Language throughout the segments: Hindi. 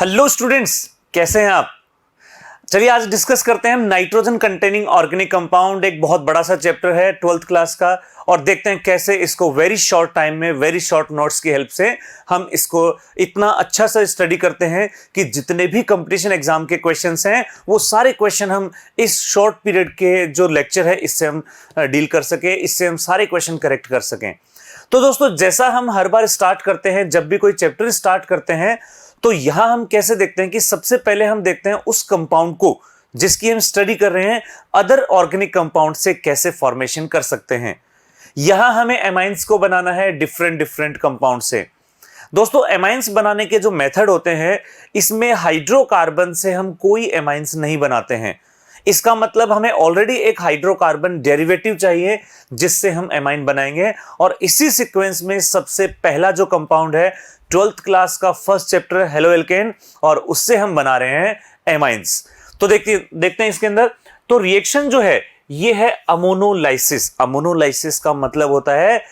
हेलो स्टूडेंट्स, कैसे हैं आप। चलिए आज डिस्कस करते हैं नाइट्रोजन कंटेनिंग ऑर्गेनिक कंपाउंड। एक बहुत बड़ा सा चैप्टर है 12th क्लास का, और देखते हैं कैसे इसको वेरी शॉर्ट टाइम में वेरी शॉर्ट नोट्स की हेल्प से हम इसको इतना अच्छा सा स्टडी करते हैं कि जितने भी कंपटीशन एग्जाम के क्वेश्चंस हैं वो सारे क्वेश्चन हम इस शॉर्ट पीरियड के जो लेक्चर है इससे हम डील कर सके, इससे हम सारे क्वेश्चन करेक्ट कर सकें। तो दोस्तों, जैसा हम हर बार स्टार्ट करते हैं, जब भी कोई चैप्टर स्टार्ट करते हैं तो यहां हम कैसे देखते हैं कि सबसे पहले हम देखते हैं उस कंपाउंड को जिसकी हम स्टडी कर रहे हैं अदर ऑर्गेनिक कंपाउंड से कैसे फॉर्मेशन कर सकते हैं। यहां हमें एमाइंस को बनाना है डिफरेंट डिफरेंट कंपाउंड से। दोस्तों, एमाइंस बनाने के जो मेथड होते हैं इसमें हाइड्रोकार्बन से हम कोई एमाइंस नहीं बनाते हैं। इसका मतलब हमें ऑलरेडी एक हाइड्रोकार्बन डेरिवेटिव चाहिए जिससे हम एमाइन बनाएंगे, और इसी सीक्वेंस में सबसे पहला जो कंपाउंड है 12th क्लास का फर्स्ट चैप्टर हेलो एल्केन, और उससे हम बना रहे हैं एमाइंस। तो देखते हैं इसके अंदर। तो रिएक्शन जो है ये है अमोनोलाइसिस। अमोनोलाइसिस का मतलब होता है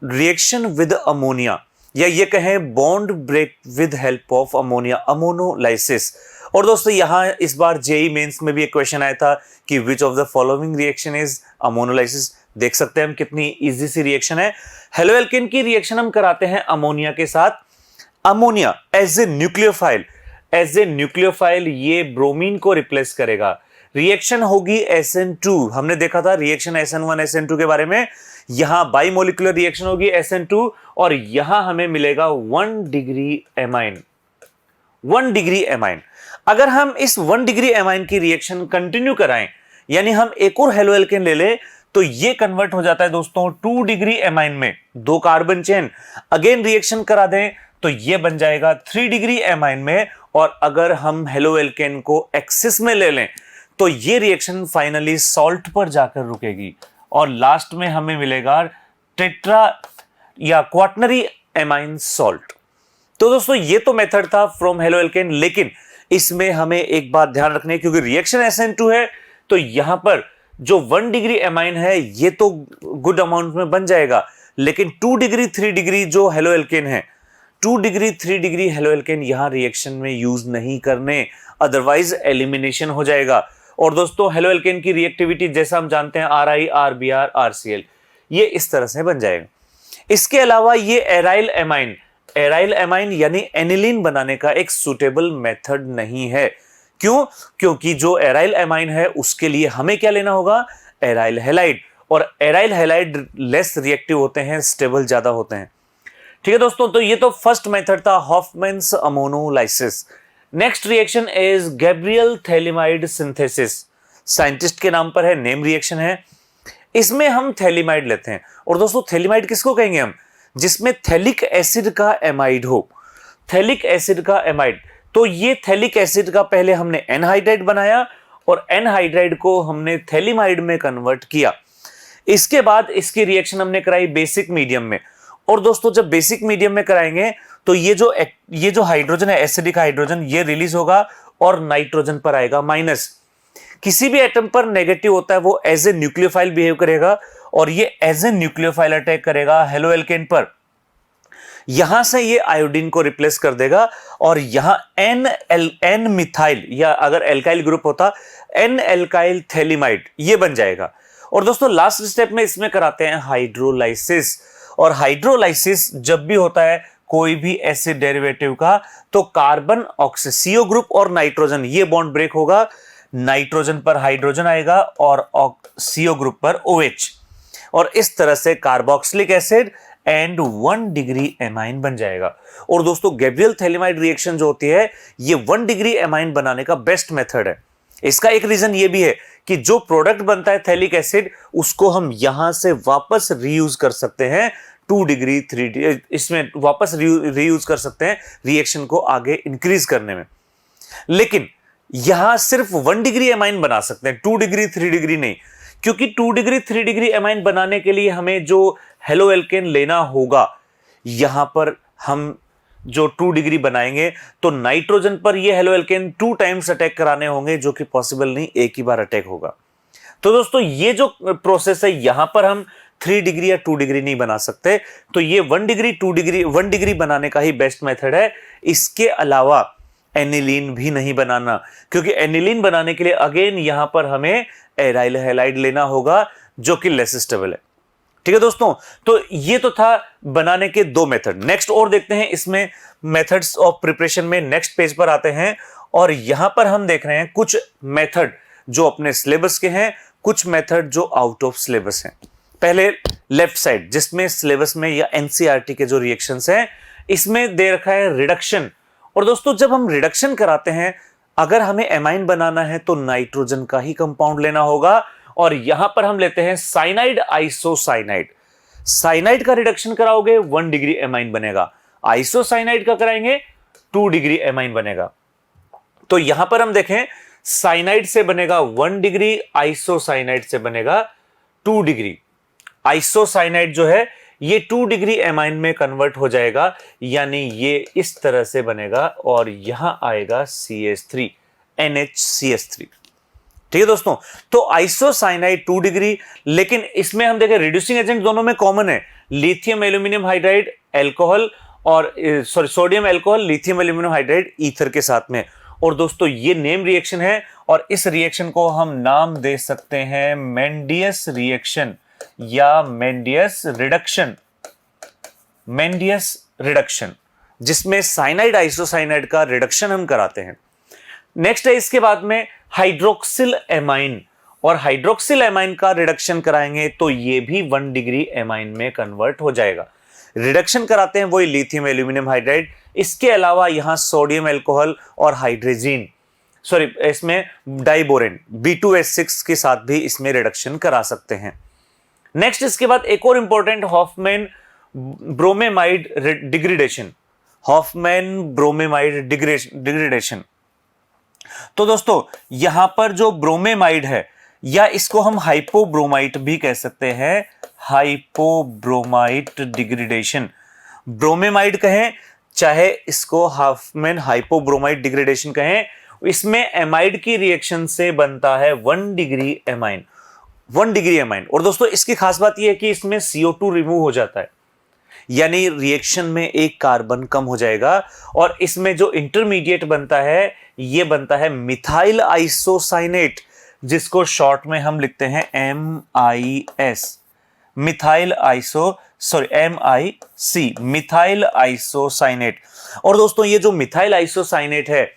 रिएक्शन विद अमोनिया, या ये कहें bond break with help of ammonia, ammonolysis. और दोस्तों, यहां इस बार जेई मेंस में भी एक क्वेश्चन आया था कि which of the following reaction is ammonolysis. देख सकते हैं हम कितनी इजी सी रिएक्शन है। हेलो एल्केन की रिएक्शन हम कराते हैं अमोनिया के साथ। अमोनिया एज ए न्यूक्लियोफाइल ये ब्रोमीन को रिप्लेस करेगा। रिएक्शन होगी SN2। हमने देखा था रिएक्शन SN1 SN2 के बारे में। यहां बाइमोलिकुलर रिएक्शन होगी SN2, और यहां हमें मिलेगा 1 डिग्री एमाइन। 1 degree amine. अगर हम इस 1 डिग्री एमाइन की रिएक्शन कंटिन्यू कराएं, यानी हम एक और हेलो एल्केन ले ले, तो ये कन्वर्ट हो जाता है दोस्तों 2 डिग्री एमाइन में। 2 कार्बन चेन अगेन रिएक्शन करा दें तो ये बन जाएगा 3 डिग्री एमाइन में। और अगर हम हेलो एल्केन को एक्सिस में ले लें तो ये रिएक्शन फाइनली सॉल्ट पर जाकर रुकेगी, और लास्ट में हमें मिलेगा टेट्रा या क्वाटनरी एमाइन सॉल्ट। तो दोस्तों, ये तो मेथड था फ्रॉम हेलो एल्केन, लेकिन इसमें हमें एक बात ध्यान रखनी है, क्योंकि रिएक्शन SN2 है तो यहां पर जो 1 डिग्री एमाइन है ये तो गुड अमाउंट में बन जाएगा, लेकिन 2 डिग्री 3 डिग्री जो हेलो एल्केन है, 2 डिग्री 3 डिग्री हेलो एल्केन यहां रिएक्शन में यूज नहीं करने, अदरवाइज एलिमिनेशन हो जाएगा। और दोस्तों, हेलो एल्केन की रिएक्टिविटी जैसा हम जानते हैं RI RBr RCl, ये इस तरह से बन जाएगा। इसके अलावा ये एराइल एमाइन यानी एनिलीन बनाने का एक सुटेबल मेथड नहीं है। क्यों? क्योंकि जो एराइल एमाइन है उसके लिए हमें क्या लेना होगा, एराइल हैलाइड, और एराइल हैलाइड लेस रिएक्टिव होते हैं, स्टेबल ज्यादा होते हैं। ठीक है दोस्तों, तो ये तो फर्स्ट मेथड था Hoffmann's ammonolysis. Next reaction is Gabriel phthalimide synthesis. Scientist के नाम पर है, नेम रिएक्शन है। इसमें हम थैलिमाइड लेते हैं, और दोस्तों थैलिमाइड किसको कहेंगे हम, जिसमें थैलिक एसिड का एमाइड हो। थैलिक एसिड का एमाइड, तो ये थैलिक एसिड का पहले हमने एनहाइड्राइड बनाया, और एनहाइड्राइड को हमने थैलिमाइड में कन्वर्ट किया। इसके बाद इसकी रिएक्शन हमने कराई बेसिक मीडियम में। और दोस्तों, जब बेसिक मीडियम में कराएंगे तो ये जो हाइड्रोजन है, एसिडिक हाइड्रोजन, ये रिलीज होगा और नाइट्रोजन पर आएगा माइनस। किसी भी एटम पर नेगेटिव होता है वो एज ए न्यूक्लियोफाइल बिहेव करेगा, और ये एज ए न्यूक्लियोफाइल अटैक करेगा हेलो एल्केन पर। यहां से ये आयोडीन को रिप्लेस कर देगा, और यहां एन मिथाइल, या अगर एल्काइल ग्रुप होता एन एल्काइल थैलिमाइड, ये बन जाएगा। और दोस्तों, लास्ट स्टेप में इसमें कराते हैं हाइड्रोलाइसिस। और हाइड्रोलाइसिस जब भी होता है कोई भी एसिड डेरिवेटिव का, तो कार्बन ऑक्सी CO ग्रुप और नाइट्रोजन ये बॉन्ड ब्रेक होगा, नाइट्रोजन पर हाइड्रोजन आएगा और CO ग्रुप पर OH, और इस तरह से carboxylic acid and 1 degree amine बन जाएगा। और दोस्तों, गैब्रियल थैलिमाइड रिएक्शन जो होती है ये 1 डिग्री एमाइन बनाने का बेस्ट मेथड है। इसका एक रीजन ये भी है कि जो प्रोडक्ट बनता है थैलिक एसिड, उसको हम यहां से वापस रीयूज कर सकते हैं 2 डिग्री 3 डिग्री, इसमें वापस रीयूज कर सकते हैं रिएक्शन को आगे इंक्रीज करने में। लेकिन यहां सिर्फ 1 डिग्री एमाइन बना सकते हैं, 2 डिग्री 3 डिग्री नहीं, क्योंकि 2 डिग्री 3 डिग्री एमाइन बनाने के लिए हमें जो हेलो एल्केन लेना होगा, यहां पर हम जो 2 डिग्री बनाएंगे तो नाइट्रोजन पर ये हेलो एल्केन 2 टाइम्स अटैक कराने होंगे, जो कि पॉसिबल नहीं, एक ही बार अटैक होगा। तो दोस्तों, ये जो प्रोसेस है यहां पर हम 3 डिग्री या 2 डिग्री नहीं बना सकते, तो ये 1 डिग्री 2 डिग्री 1 डिग्री बनाने का ही बेस्ट मेथड है। इसके अलावा एनिलीन भी नहीं बनाना, क्योंकि एनिलीन बनाने के लिए अगेन यहां पर हमें एराइल हैलाइड लेना होगा जो कि लेस स्टेबल है। ठीक है दोस्तों, तो ये तो था बनाने के दो मेथड। नेक्स्ट और देखते हैं इसमें मेथड्स ऑफ प्रिपरेशन में, नेक्स्ट पेज पर आते हैं और यहां पर हम देख रहे हैं कुछ मेथड जो अपने सिलेबस के हैं, कुछ मेथड जो आउट ऑफ सिलेबस हैं। पहले लेफ्ट साइड जिसमें सिलेबस में या एनसीईआरटी के जो रिएक्शंस हैं, इसमें दे रखा है रिडक्शन। और दोस्तों जब हम रिडक्शन कराते हैं, अगर हमें एमाइन बनाना है तो नाइट्रोजन का ही कंपाउंड लेना होगा, और यहां पर हम लेते हैं साइनाइड आइसोसाइनाइड। साइनाइड का रिडक्शन कराओगे 1 डिग्री एमाइन बनेगा, आइसोसाइनाइड का कराएंगे 2 डिग्री एमाइन बनेगा। तो यहां पर हम देखें साइनाइड से बनेगा 1 डिग्री, आइसोसाइनाइड से बनेगा 2 डिग्री। आइसोसाइनाइड जो है ये 2 डिग्री एमाइन में कन्वर्ट हो जाएगा, यानी ये इस तरह से बनेगा और यहां आएगा CH3 NHCH3। ठीक है दोस्तों, तो आइसोसाइनाइड 2 डिग्री, लेकिन इसमें हम देखें रिड्यूसिंग एजेंट दोनों में कॉमन है, लिथियम एल्यूमिनियम हाइड्राइड अल्कोहल और sodium alcohol lithium aluminium hydride ether के साथ में। और दोस्तों ये नेम रिएक्शन है और इस रिएक्शन को हम नाम दे सकते हैं मेंडियस रिएक्शन या मेंडियस रिडक्शन। मेंडियस रिडक्शन जिसमें साइनाइड आइसोसाइनाइड का रिडक्शन हम कराते हैं। नेक्स्ट है इसके बाद में हाइड्रोक्सिल एमाइन, और हाइड्रोक्सिल एमाइन का रिडक्शन कराएंगे तो ये भी 1 डिग्री एमाइन में कन्वर्ट हो जाएगा। रिडक्शन कराते हैं वही लिथियम एल्यूमिनियम हाइड्राइड, इसके अलावा यहां सोडियम अल्कोहल और हाइड्रोजीन इसमें डाइबोरेन B2H6 के साथ भी इसमें रिडक्शन करा सकते हैं। नेक्स्ट इसके बाद एक और important Hofmann bromamide degradation. Hofmann bromamide degradation, तो दोस्तों यहां पर जो ब्रोमेमाइड है, या इसको हम हाइपोब्रोमाइट भी कह सकते हैं, हाइपोब्रोमाइट डिग्रेडेशन। ब्रोमेमाइड कहें चाहे इसको हाफमैन हाइपोब्रोमाइट डिग्रेडेशन कहें, इसमें एमाइड की रिएक्शन से बनता है 1 डिग्री एमाइन। 1 डिग्री एमाइन, और दोस्तों इसकी खास बात यह है कि इसमें CO2 रिमूव हो जाता है, यानी रिएक्शन में एक कार्बन कम हो जाएगा, और इसमें जो इंटरमीडिएट बनता है यह बनता है मिथाइल आइसोसाइनेट, जिसको शॉर्ट में हम लिखते हैं MIS, methyl MIC, methyl isocyanate. और दोस्तों ये जो मिथाइल आइसोसाइनेट है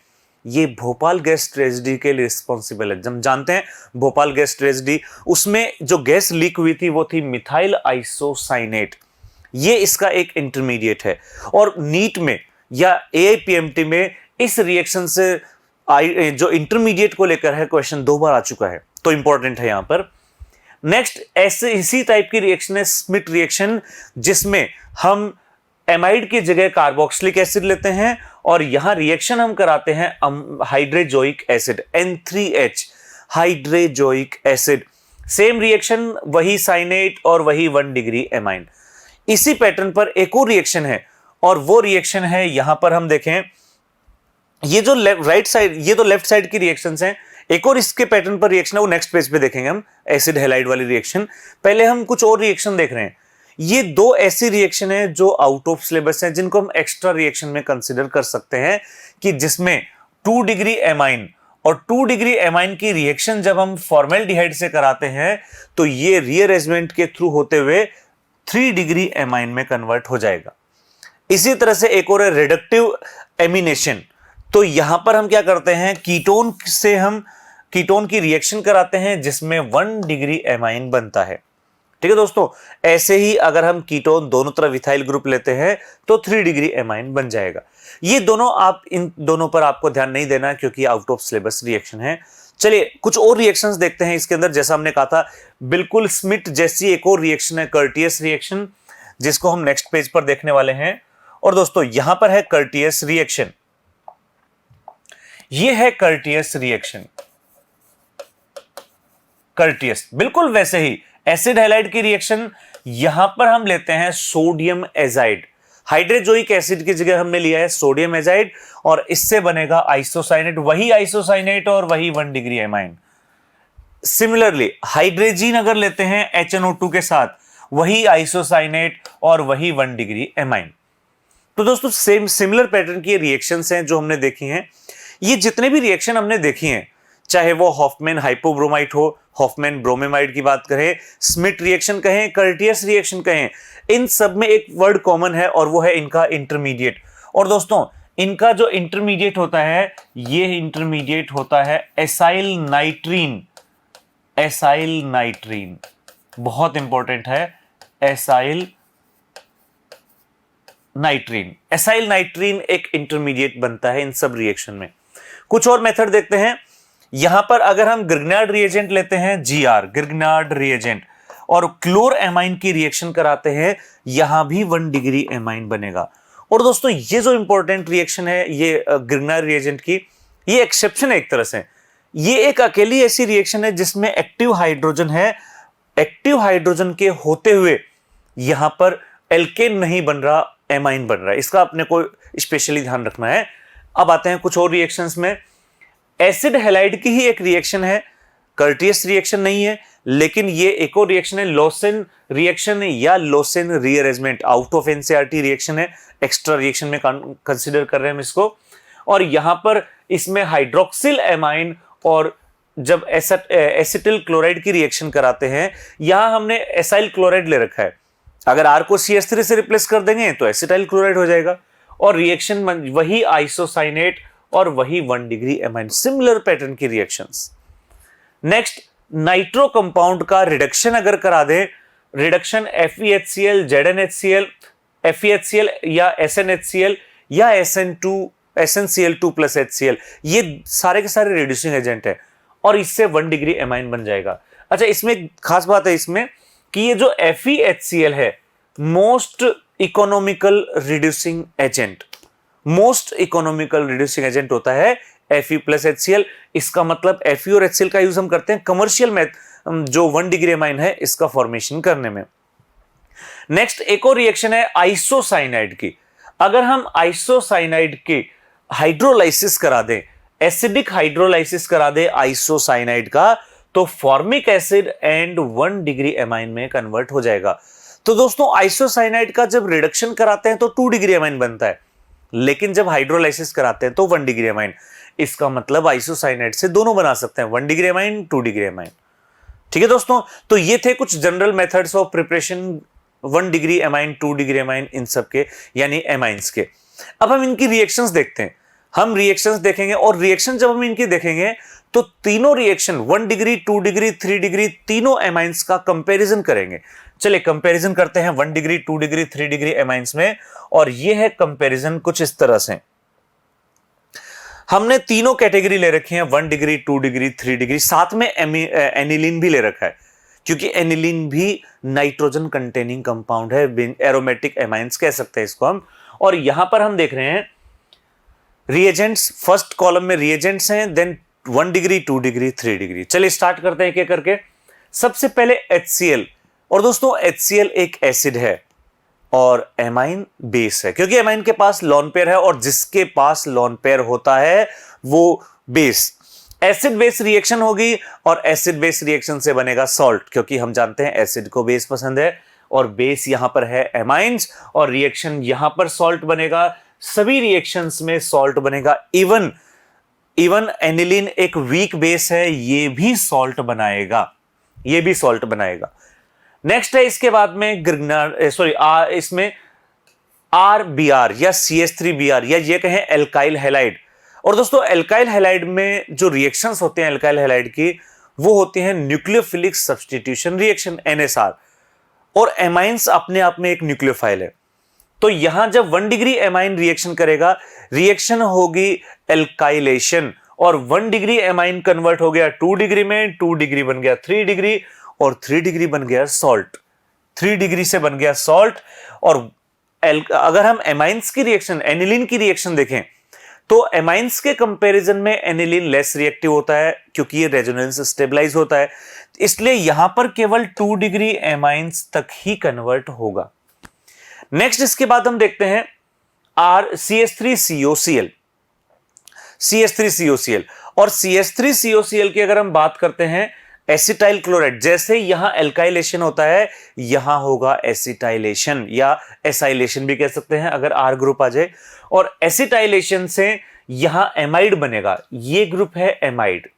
ये भोपाल गैस ट्रेजेडी के लिए रिस्पॉन्सिबल है। हम जानते हैं भोपाल गैस ट्रेजेडी, उसमें जो गैस लीक हुई थी वो थी मिथाइल आइसोसाइनेट, ये इसका एक इंटरमीडिएट है। और नीट में या AIPMT में इस रिएक्शन से जो इंटरमीडिएट को लेकर है क्वेश्चन 2 बार आ चुका है, तो इंपॉर्टेंट है यहां पर। नेक्स्ट ऐसे इसी टाइप की रिएक्शन है स्मिट रिएक्शन, जिसमें हम एमाइड की जगह कार्बोक्सिलिक एसिड लेते हैं और यहां रिएक्शन हम कराते हैं hydrazoic acid N3H, hydrazoic acid. Same reaction, वही साइनेट और वही 1 डिग्री एमाइन। इसी पैटर्न पर एक और रिएक्शन है, और वो रिएक्शन है यहां पर हम देखें, ये जो राइट साइड, ये तो लेफ्ट साइड की रिएक्शंस हैं। एक और इसके पैटर्न पर रिएक्शन है, वो नेक्स्ट पेज पे देखेंगे हम, एसिड हैलाइड वाली रिएक्शन। पहले हम कुछ और रिएक्शन देख रहे हैं। ये 2 ऐसी रिएक्शन है जो आउट ऑफ सिलेबस हैं, जिनको हम एक्स्ट्रा रिएक्शन में कंसीडर कर सकते हैं, कि जिसमें 2 डिग्री एमाइन और 2 डिग्री एमाइन की रिएक्शन जब हम फॉर्मेल्डिहाइड से कराते हैं तो ये रीअरेंजमेंट के थ्रू होते हुए 3 डिग्री एमाइन में कन्वर्ट हो जाएगा। इसी तरह से एक और है रिडक्टिव एमिनेशन। तो यहां पर हम क्या करते हैं, कीटोन से हम कीटोन की रिएक्शन कराते हैं जिसमें 1 डिग्री एमाइन बनता है। ठीक है दोस्तों, ऐसे ही अगर हम कीटोन दोनों तरफ इथाइल ग्रुप लेते हैं तो 3 डिग्री एमाइन बन जाएगा। ये दोनों इन दोनों पर आपको ध्यान नहीं देना क्योंकि आउट ऑफ सिलेबस रिएक्शन है। चलिए कुछ और रिएक्शंस देखते हैं इसके अंदर। जैसा हमने कहा था बिल्कुल स्मिट जैसी एक और रिएक्शन है कर्टियस रिएक्शन, जिसको हम नेक्स्ट पेज पर देखने वाले हैं। और दोस्तों यहां पर है कर्टियस रिएक्शन, ये है कर्टियस रिएक्शन। कर्टियस बिल्कुल वैसे ही एसिड हैलाइड की रिएक्शन, यहां पर हम लेते हैं सोडियम एजाइड, हाइड्रोजोइक एसिड की जगह हमने लिया है सोडियम एजाइड, और इससे बनेगा आइसोसाइनेट, वही आइसोसाइनेट और वही 1 डिग्री एमाइन। सिमिलरली हाइड्रोजीन अगर लेते हैं HNO2 के साथ, वही आइसोसाइनेट और वही 1 डिग्री एमाइन। तो दोस्तों सेम सिमिलर पैटर्न की रिएक्शंस हैं जो हमने देखी हैं। ये जितने भी रिएक्शन हमने देखी हैं, चाहे वो हॉफमैन हाइपोब्रोमाइड हो, हॉफमैन ब्रोमेमाइड की बात करें, स्मिथ रिएक्शन कहें, कर्टियस रिएक्शन कहें, इन सब में एक वर्ड कॉमन है और वो है इनका इंटरमीडिएट। और दोस्तों इनका जो इंटरमीडिएट होता है, ये इंटरमीडिएट होता है एसाइल नाइट्रीन। एसाइल नाइट्रीन बहुत इंपॉर्टेंट है, एसाइल नाइट्रीन। एसाइल नाइट्रीन एक इंटरमीडिएट बनता है इन सब रिएक्शन में। कुछ और मेथड देखते हैं। यहां पर अगर हम ग्रिग्नार्ड रिएजेंट लेते हैं, जीआर ग्रिग्नार्ड रिएजेंट, और क्लोर एमाइन की रिएक्शन कराते हैं, यहां भी 1 डिग्री एमाइन बनेगा। और दोस्तों ये जो इंपॉर्टेंट रिएक्शन है ये ग्रिग्नार्ड रिएजेंट की, ये एक्सेप्शन है एक तरह से। ये एक अकेली ऐसी रिएक्शन है जिसमें एक्टिव हाइड्रोजन है। एक्टिव हाइड्रोजन के होते हुए यहां पर एल्केन नहीं बन रहा, एमाइन बन रहा है। इसका अपने को स्पेशली ध्यान रखना है। अब आते हैं कुछ और रिएक्शंस में। एसिड हैलाइड की ही एक रिएक्शन है, कर्टियस रिएक्शन नहीं है, लेकिन ये एक और रिएक्शन है, लॉसेन रिएक्शन या Lossen rearrangement, out of NCERT reaction है, एक्स्ट्रा रिएक्शन में कंसीडर कर रहे हैं हम इसको। और यहां पर इसमें हाइड्रोक्सिल एमाइन और जब एसिटिल क्लोराइड की रिएक्शन कराते हैं, यहां हमने एसाइल क्लोराइड ले रखा है। अगर आर को CH3 से रिप्लेस कर देंगे तो एसिटाइल क्लोराइड हो जाएगा, और रिएक्शन वही आइसोसाइनेट और वही 1 डिग्री एमाइन, सिमिलर पैटर्न की रिएक्शंस। नेक्स्ट, नाइट्रो कंपाउंड का रिडक्शन अगर करा दें, रिडक्शन FeHCl, ZnHCl, FeHCl या SnHCl या SnCl2 प्लस HCl, ये सारे के सारे रिड्यूसिंग एजेंट है और इससे 1 डिग्री एमाइन बन जाएगा। अच्छा, इसमें एक खास बात है इसमें कि ये जो FeHCl है, most economical reducing agent, most economical reducing agent होता है Fe प्लस HCl। इसका मतलब Fe और HCl का यूज हम करते हैं कमर्शियल में, जो 1 डिग्री एमाइन है इसका फॉर्मेशन करने में। नेक्स्ट एक और रिएक्शन है आइसोसाइनाइड की। अगर हम आइसोसाइनाइड की हाइड्रोलाइसिस करा दें, एसिडिक हाइड्रोलाइसिस करा दे आइसोसाइनाइड का, तो formic acid and 1 degree amine में कन्वर्ट हो जाएगा। तो दोस्तों आइसोसाइनाइड का जब रिडक्शन कराते हैं तो 2 डिग्री एमाइन बनता है, लेकिन जब हाइड्रोलाइसिस कराते हैं तो 1 डिग्री एमाइन। इसका मतलब आइसोसाइनाइड से दोनों बना सकते हैं, 1 डिग्री एमाइन, 2 डिग्री एमाइन। ठीक है दोस्तों, तो ये थे कुछ general methods of preparation 1 degree amine, 2 degree amine, इन सब के यानी एमाइंस के। अब हम इनकी रिएक्शंस देखते हैं। हम रिएक्शंस देखेंगे और रिएक्शन जब हम इनकी देखेंगे तो तीनों रिएक्शन 1 डिग्री, 2 डिग्री, 3 डिग्री, तीनों एमाइंस का कंपैरिजन करेंगे। चलिए कंपैरिजन करते हैं 1 डिग्री, 2 डिग्री, 3 डिग्री एमाइंस में, और ये है कंपैरिजन कुछ इस तरह से। हमने तीनों कैटेगरी ले रखी हैं, 1 डिग्री, 2 डिग्री, 3 डिग्री, साथ में एनिलीन भी ले रखा है, क्योंकि एनिलीन भी नाइट्रोजन कंटेनिंग कंपाउंड है, एरोमेटिक एमाइंस कह सकते हैं इसको हम। और यहां पर हम देख रहे हैं रिएजेंट्स, फर्स्ट कॉलम में रिएजेंट्स हैं, देन 1 डिग्री, 2 डिग्री, 3 डिग्री। चलिए स्टार्ट करते हैं एक एक करके। सबसे पहले HCl, और दोस्तों HCl एक एसिड है और एमाइन बेस है, क्योंकि एमाइन के पास लॉन पेयर है और जिसके पास लॉन पेयर होता है वो बेस। एसिड बेस रिएक्शन होगी और एसिड बेस रिएक्शन से बनेगा सॉल्ट, क्योंकि हम जानते हैं एसिड को बेस पसंद है और बेस यहां पर है एमाइंस, और रिएक्शन यहां पर सॉल्ट बनेगा। सभी रिएक्शंस में सॉल्ट बनेगा। इवन एनिलीन एक वीक बेस है, ये भी सॉल्ट बनाएगा, ये भी सॉल्ट बनाएगा। नेक्स्ट है इसके बाद में इसमें RBr या CH3Br या ये कहें एल्काइल हैलाइड। और दोस्तों एल्काइल हैलाइड में जो रिएक्शंस होते हैं एल्काइल हैलाइड की, वो होती हैं न्यूक्लियोफिलिक सब्स्टिट्यूशन रिएक्शन NSR, और एमाइंस अपने आप में एक न्यूक्लियोफाइल है। तो यहां जब 1 डिग्री एमाइन रिएक्शन करेगा, रिएक्शन होगी एल्काइलेशन, और 1 डिग्री एमाइन कन्वर्ट हो गया 2 डिग्री में, 2 डिग्री बन गया 3 डिग्री, और 3 डिग्री बन गया सॉल्ट, 3 डिग्री से बन गया सॉल्ट। और अगर हम एमाइंस की रिएक्शन, एनिलीन की रिएक्शन देखें, तो एमाइंस के कंपैरिजन में एनिलीन लेस रिएक्टिव होता है, क्योंकि ये रेजोनेंस स्टेबलाइज होता है, इसलिए यहां पर केवल 2 डिग्री एमाइंस तक ही कन्वर्ट होगा। नेक्स्ट इसके बाद हम देखते हैं CH3COCl, CH3COCl, और CH3COCl की अगर हम बात करते हैं, एसिटाइल क्लोराइड, जैसे यहां एल्काइलेशन होता है यहां होगा एसिटाइलेशन, या एसाइलेशन भी कह सकते हैं अगर R ग्रुप आ जाए। और एसिटाइलेशन से यहां एमाइड बनेगा, ये ग्रुप है एमाइड।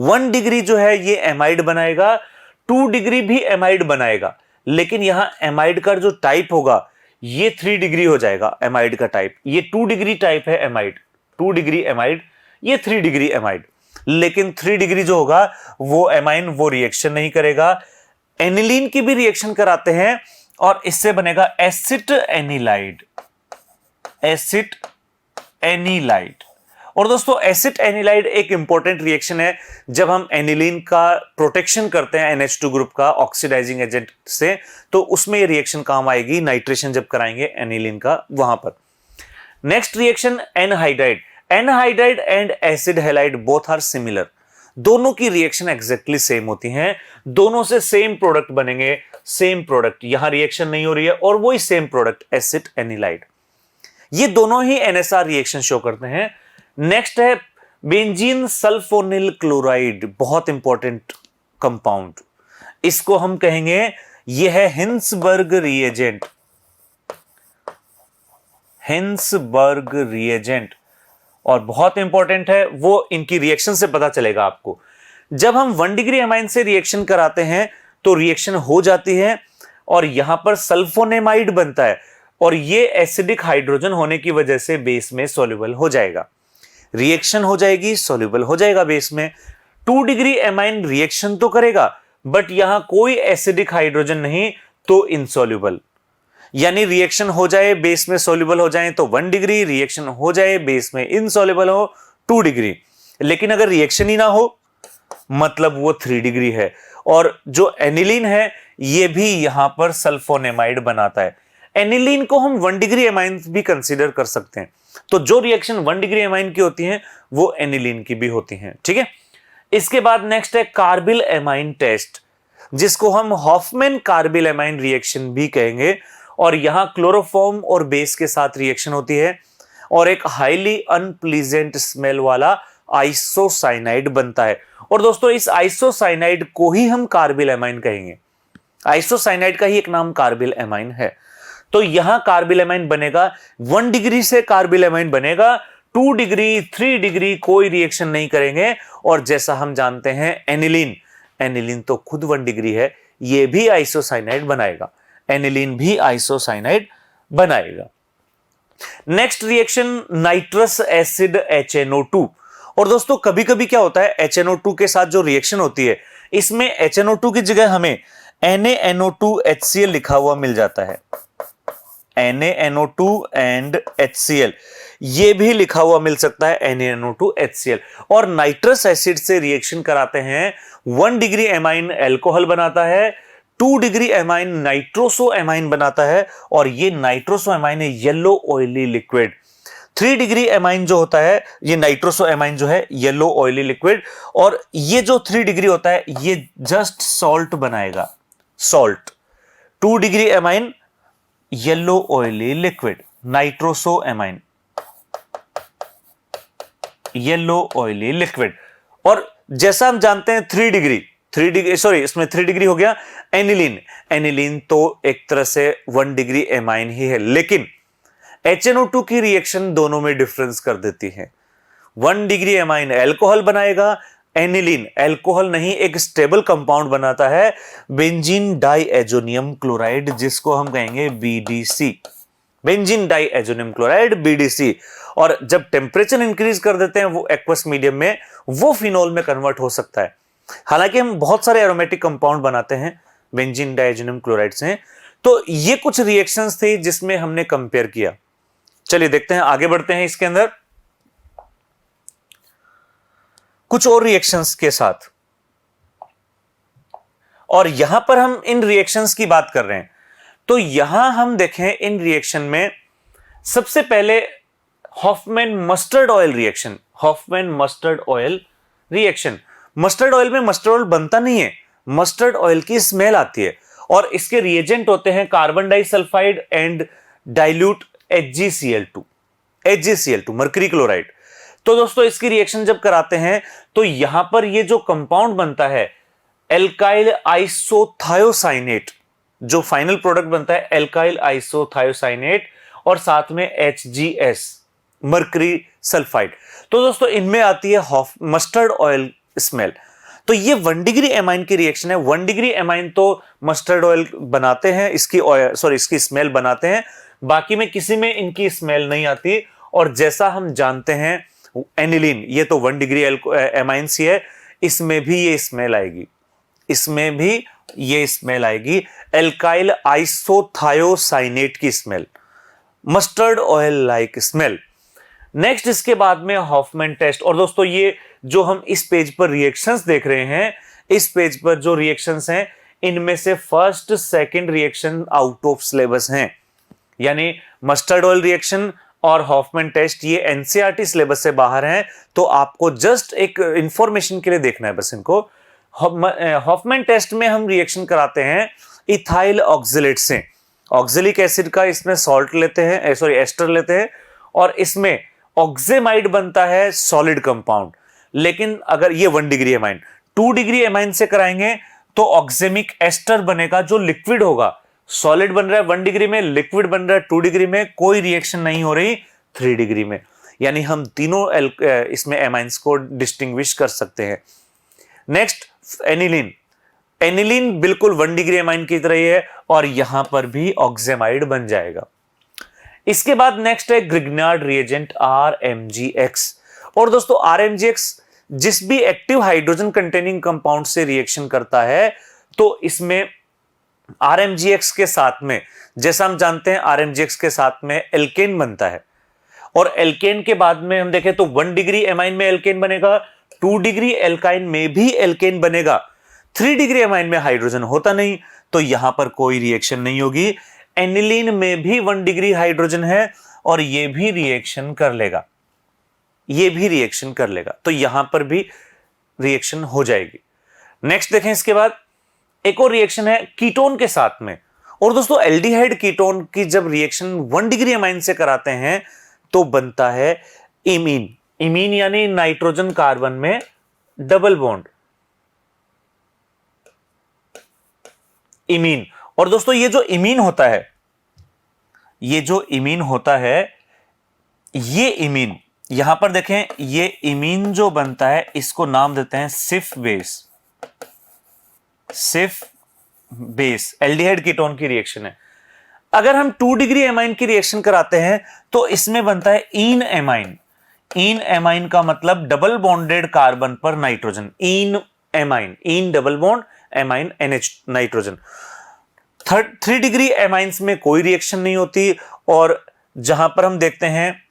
1 डिग्री जो है ये एमाइड बनाएगा, 2 डिग्री भी एमाइड बनाएगा, लेकिन यहां एमाइड का जो टाइप होगा ये 3 डिग्री हो जाएगा। एमाइड का टाइप ये 2 डिग्री टाइप है एमाइड, 2 डिग्री एमाइड, ये 3 डिग्री एमाइड। लेकिन 3 डिग्री जो होगा वो एमाइन वो रिएक्शन नहीं करेगा। एनिलीन की भी रिएक्शन कराते हैं और इससे बनेगा एसिट एनिलाइड, एसिड एनिलाइड। और दोस्तों एसिड एनिलाइड एक इंपॉर्टेंट रिएक्शन है। जब हम एनिलीन का प्रोटेक्शन करते हैं NH2 ग्रुप का ऑक्सीडाइजिंग एजेंट से, तो उसमें ये रिएक्शन काम आएगी नाइट्रेशन जब कराएंगे एनिलीन का वहां पर। Next reaction anhydride. Anhydride and acid halide both are similar, दोनों की रिएक्शन एग्जैक्टली सेम होती हैं, दोनों से सेम प्रोडक्ट बनेंगे, सेम प्रोडक्ट, यहां रिएक्शन नहीं हो रही है और वही सेम प्रोडक्ट एसिड एनिलाइड। ये दोनों ही NSR रिएक्शन शो करते हैं। नेक्स्ट है बेंजीन सल्फोनिल क्लोराइड, बहुत इंपॉर्टेंट कंपाउंड, इसको हम कहेंगे ये है हिंसबर्ग रिएजेंट, हिंसबर्ग रिएजेंट, और बहुत इंपॉर्टेंट है, वो इनकी रिएक्शन से पता चलेगा आपको। जब हम 1 डिग्री एमाइन से रिएक्शन कराते हैं तो रिएक्शन हो जाती है और यहां पर सल्फोनेमाइड बनता है और ये एसिडिक हाइड्रोजन होने की वजह से बेस में सॉल्युबल हो जाएगा, रिएक्शन हो जाएगी, सॉल्युबल हो जाएगा बेस में। 2 डिग्री एमाइन रिएक्शन तो करेगा बट यहां कोई एसिडिक हाइड्रोजन नहीं, तो इनसॉल्युबल। यानी रिएक्शन हो जाए बेस में सॉल्युबल हो जाए तो 1 डिग्री, रिएक्शन हो जाए बेस में इनसॉल्युबल हो 2 डिग्री, लेकिन अगर रिएक्शन ही ना हो मतलब वो 3 डिग्री है। और जो एनिलीन है ये भी यहां पर सल्फोनेमाइड बनाता है। एनिलीन को हम 1 डिग्री एमाइन भी कंसीडर कर सकते हैं, तो जो रिएक्शन 1 डिग्री एमाइन की होती हैं वो एनिलीन की भी होती हैं, ठीक है। इसके बाद नेक्स्ट है कार्बिल एमाइन टेस्ट, जिसको हम हॉफमैन कार्बिल एमाइन रिएक्शन भी कहेंगे, और यहां क्लोरोफॉर्म और बेस के साथ रिएक्शन होती है और एक हाईली अनप्लीजेंट स्मेल वाला आइसोसाइनाइड बनता है। और दोस्तों इस आइसोसाइनाइड को ही हम कार्बिल एमाइन कहेंगे, आइसोसाइनाइड का ही एक नाम कार्बिल एमाइन है। तो यहां कार्बिल एमाइन बनेगा, 1 डिग्री से कार्बिल एमाइन बनेगा, 2 डिग्री 3 डिग्री कोई रिएक्शन नहीं करेंगे। और जैसा हम जानते हैं एनिलीन, एनिलीन तो खुद 1 डिग्री है, ये भी आइसोसाइनाइड बनाएगा, एनिलीन भी आइसोसाइनाइड बनाएगा। Next reaction nitrous acid HNO2। और दोस्तों कभी कभी क्या होता है HNO2 के साथ जो रिएक्शन होती है इसमें HNO2 की जगह हमें NaNO2HCl लिखा हुआ मिल जाता है, NaNO2 एंड HCl ये भी लिखा हुआ मिल सकता है NaNO2HCl। और नाइट्रस एसिड से रिएक्शन कराते हैं, 1 डिग्री एमाइन एल्कोहल बनाता है, 2 डिग्री एमाइन नाइट्रोसो एमाइन बनाता है, और ये नाइट्रोसो एमाइन है yellow oily liquid. 3 degree amine जो होता है ये नाइट्रोसो एमाइन जो है येलो ऑयली लिक्विड, और ये जो 3 डिग्री होता है ये जस्ट सॉल्ट बनाएगा, salt. 2 degree amine yellow oily liquid, nitroso amine yellow oily liquid. और जैसा हम जानते हैं 3 डिग्री सॉरी इसमें 3 डिग्री हो गया एनिलीन, एनिलीन तो एक तरह से 1 डिग्री एमाइन ही है, लेकिन HNO2 की रिएक्शन दोनों में डिफरेंस कर देती है। 1 डिग्री एमाइन एल्कोहल बनाएगा, एनिलीन एल्कोहल नहीं एक स्टेबल कंपाउंड बनाता है बेंजीन डाइएजोनियम क्लोराइड, जिसको हम कहेंगे BDC, benzene diazonium chloride BDC। और जब टेम्परेचर इंक्रीज कर देते हैं वो एक्वस मीडियम में वो फिनोल में कन्वर्ट हो सकता है। हालांकि हम बहुत सारे एरोमेटिक कंपाउंड बनाते हैं बेंजीन डाइएजोनियम क्लोराइड से। तो ये कुछ रिएक्शंस थे जिसमें हमने कंपेयर किया। चलिए देखते हैं, आगे बढ़ते हैं इसके अंदर कुछ और रिएक्शंस के साथ। और यहां पर हम इन रिएक्शंस की बात कर रहे हैं, तो यहां हम देखें इन रिएक्शन में सबसे पहले Hofmann mustard oil reaction, Hofmann mustard oil reaction. Mustard oil में मस्टर्ड ऑयल बनता नहीं है, मस्टर्ड ऑयल की स्मेल आती है, और इसके रिएजेंट होते हैं carbon disulphide and dilute HgCl2 mercury chloride. तो दोस्तों इसकी रिएक्शन जब कराते हैं तो यहां पर ये जो कंपाउंड बनता है एल्काइल आइसोथायोसाइनेट, जो फाइनल प्रोडक्ट बनता है एल्काइल आइसोथायोसाइनेट, और साथ में HGS, मर्करी सल्फाइड। तो दोस्तों इनमें आती है मस्टर्ड ऑयल स्मेल। तो ये 1 डिग्री एमाइन की रिएक्शन है। 1 डिग्री एमाइन तो मस्टर्ड ऑयल बनाते हैं, इसकी स्मेल बनाते हैं, बाकी में किसी में इनकी स्मेल नहीं आती। और जैसा हम जानते हैं एनिलीन, ये तो 1 डिग्री एमाइन सी है, इसमें भी ये स्मेल आएगी, इसमें भी ये स्मेल आएगी, एल्काइल आइसोथायोसाइनेट की smell, mustard oil like smell. Next इसके बाद में हॉफमैन टेस्ट। और दोस्तों ये जो हम इस पेज पर रिएक्शंस देख रहे हैं, इस पेज पर जो रिएक्शंस हैं, इनमें से first second reaction out of syllabus हैं, यानी मस्टर्ड ऑयल रिएक्शन और हॉफमैन टेस्ट ये एनसीईआरटी सिलेबस से बाहर हैं। तो आपको जस्ट एक इंफॉर्मेशन के लिए देखना है बस इनको। हॉफमैन टेस्ट में हम रिएक्शन कराते हैं इथाइल ऑक्जेलेट से, ऑक्जेलिक एसिड का इसमें सॉल्ट लेते हैं, एस्टर लेते हैं, और इसमें ऑक्जेमाइड बनता है सॉलिड कंपाउंड। लेकिन अगर ये 1 डिग्री एमाइन, 2 डिग्री एमाइन से कराएंगे तो ऑक्जेमिक एस्टर बनेगा जो लिक्विड होगा। सॉलिड बन रहा है 1 डिग्री में, लिक्विड बन रहा है 2 डिग्री में, कोई रिएक्शन नहीं हो रही 3 डिग्री में। यानी हम तीनों इसमें एमाइंस को डिस्टिंग्विश कर सकते हैं। नेक्स्ट एनिलीन, एनिलीन बिल्कुल 1 डिग्री एमाइन की तरह ही है और यहां पर भी ऑक्जेमाइड बन जाएगा। इसके बाद नेक्स्ट है ग्रिग्नार्ड रिएजेंट RMGX। और दोस्तों RMGX जिस भी एक्टिव हाइड्रोजन कंटेनिंग कंपाउंड से रिएक्शन करता है, तो इसमें RMGX के साथ में, जैसा हम जानते हैं RMGX के साथ में एल्केन बनता है, और एल्केन के बाद में हम देखें तो 1 डिग्री एमाइन में एल्केन बनेगा, 2 डिग्री एल्काइन में भी एल्केन बनेगा, 3 डिग्री एमाइन में हाइड्रोजन होता नहीं, तो यहां पर कोई रिएक्शन नहीं होगी। एनिलीन में भी 1 डिग्री हाइड्रोजन है और ये भी रिएक्शन कर लेगा, ये भी रिएक्शन कर लेगा, तो यहां पर भी रिएक्शन हो जाएगी। नेक्स्ट देखें, इसके बाद एक और रिएक्शन है कीटोन के साथ में। और दोस्तों एल्डिहाइड कीटोन की जब रिएक्शन 1 डिग्री एमाइन से कराते हैं तो बनता है इमीन। इमीन यानी नाइट्रोजन कार्बन में डबल बॉन्ड, इमीन। और दोस्तों ये जो इमीन होता है, ये जो इमीन होता है, ये इमीन यहां पर देखें, ये इमीन जो बनता है इसको नाम देते हैं सिफ बेस। सिफ बेस एल्डिहाइड कीटोन की रिएक्शन है। अगर हम 2 डिग्री एमाइन की रिएक्शन कराते हैं तो इसमें बनता है इन एमाइन। इन एमाइन का मतलब डबल बॉन्डेड कार्बन पर nitrogen, in amine, in double bond amine NH nitrogen. 3 degree amines में कोई रिएक्शन नहीं होती। और जहां पर हम देखते हैं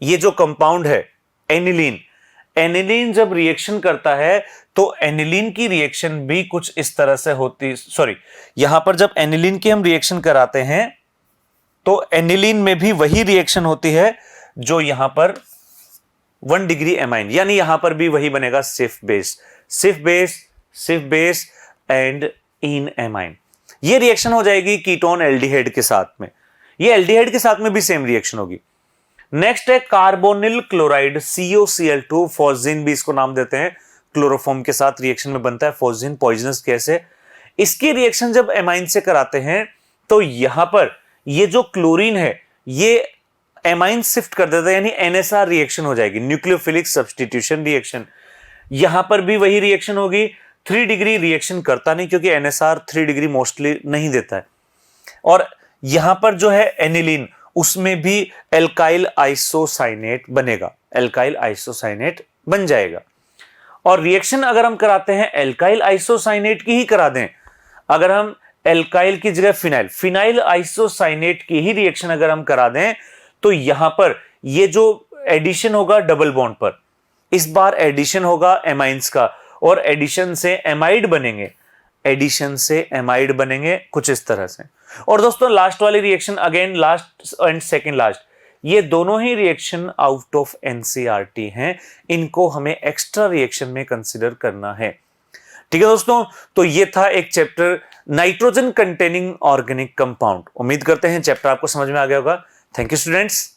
ये जो कंपाउंड है एनिलीन, एनिलीन जब रिएक्शन करता है तो एनिलीन की रिएक्शन भी कुछ इस तरह से होती, यहां पर जब एनिलीन की हम रिएक्शन कराते हैं तो एनिलीन में भी वही रिएक्शन होती है जो यहां पर 1 डिग्री एमाइन, यानी यहां पर भी वही बनेगा सिफ बेस, सिफ बेस, सिफ बेस एंड इन एमाइन। ये रिएक्शन हो जाएगी कीटोन एल्डिहाइड के साथ में, ये एल्डिहाइड के साथ में भी सेम रिएक्शन होगी। नेक्स्ट है कार्बोनिल क्लोराइड COCl2, फोजिन भी इसको नाम देते हैं, क्लोरोफॉर्म के साथ रिएक्शन में बनता है। फोजिन पॉइजनस गैस है। इसकी रिएक्शन जब एमाइन से कराते हैं तो यहां पर ये जो क्लोरीन है ये एमाइन शिफ्ट कर देता है, यानी NSR रिएक्शन हो जाएगी, न्यूक्लियोफिलिक सब्स्टिट्यूशन रिएक्शन। यहां पर भी वही रिएक्शन होगी। 3 डिग्री रिएक्शन करता नहीं क्योंकि NSR 3 डिग्री मोस्टली नहीं देता है। और यहां पर जो है एनिलीन, उसमें भी एल्काइल आइसोसाइनेट बनेगा, एल्काइल आइसोसाइनेट बन जाएगा। और रिएक्शन अगर हम कराते हैं एल्काइल आइसोसाइनेट की ही करा दें, अगर हम एल्काइल की जगह फिनाइल आइसोसाइनेट की ही रिएक्शन अगर हम करा दें तो यहां पर ये जो एडिशन होगा डबल बॉन्ड पर, इस बार एडिशन होगा एमाइंस का और एडिशन से एमाइड बनेंगे, एडिशन से एमाइड बनेंगे कुछ इस तरह से। और दोस्तों लास्ट वाली reaction, again last and second last, ये दोनों ही रिएक्शन आउट ऑफ एनसीईआरटी हैं, इनको हमें एक्स्ट्रा रिएक्शन में कंसीडर करना है। ठीक है दोस्तों, तो ये था एक chapter nitrogen containing organic compound. उम्मीद करते हैं चैप्टर आपको समझ में आ गया होगा। Thank you students.